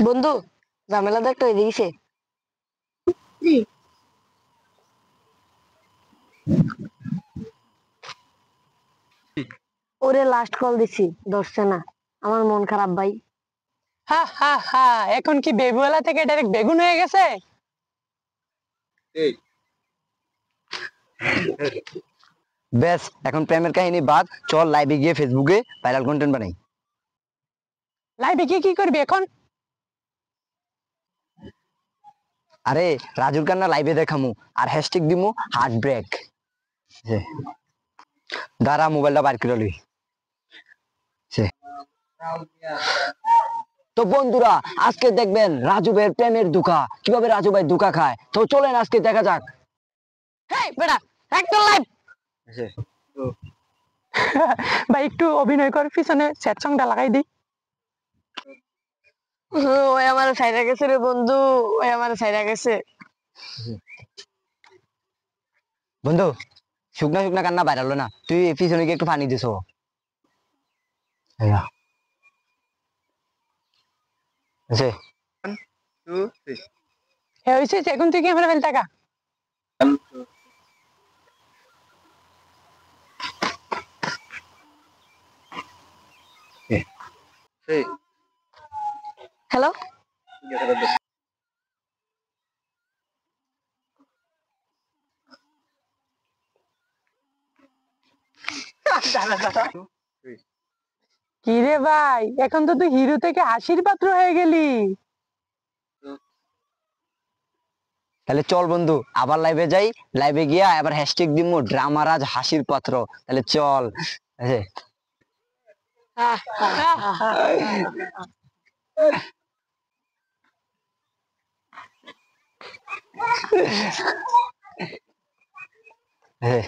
বন্ধু, ঝামেলা তো একটা হয়ে গেছে। ওরে লাস্ট কল দিছি, ধরছে না। আমার মন খারাপ ভাই। হা হা হা, এখন কি বেগুওয়ালা থেকে ডাইরেক্ট বেগুন হয়ে গেছে? ব্যাস এখন প্রেমের কাহিনী বাদ, চল লাইভে গিয়ে ফেসবুকে ভাইরাল কন্টেন্ট বানাই। লাইভে কি কি করবি এখন? আরে রাজুর কান্না লাইভে দেখামু, আর হ্যাশট্যাগ দিমু হার্ট ব্রেক। দাঁড়া মোবাইলটা বার করে লই। তো বন্ধুরা, আজকে দেখবেন রাজু ভাইয়ের প্রেমের ধোঁকা, কিভাবে রাজু ভাই ধোঁকা খায়। তো চলেন আজকে দেখা যাক। হেই বেটা, একটা লাইভ। ভাই একটু অভিনয় কর, পিছনে স্যাড সংটা লাগাই দি। ওই আমার সাইডা গেছে রে বন্ধু, ওই আমার সাইডা গেছে। বন্ধু, শুকনা শুকনা কান্না ভাইরাল হলো না, তুই পিছনে গিয়ে একটু পানি দিছ। হ্যাঁ হয়েছে, এখন তুই ক্যামেরা ফেল টাকা। হ্যালো। কি রে ভাই, এখন তো তুই হিরো থেকে হাসির পাত্র হয়ে গেলি। তাহলে চল বন্ধু আবার লাইভে যাই, লাইভে গিয়া আবার হ্যাশট্যাগ দিমু ড্রামারাজ হাসির পাত্র। তাহলে চল। হ্যাঁ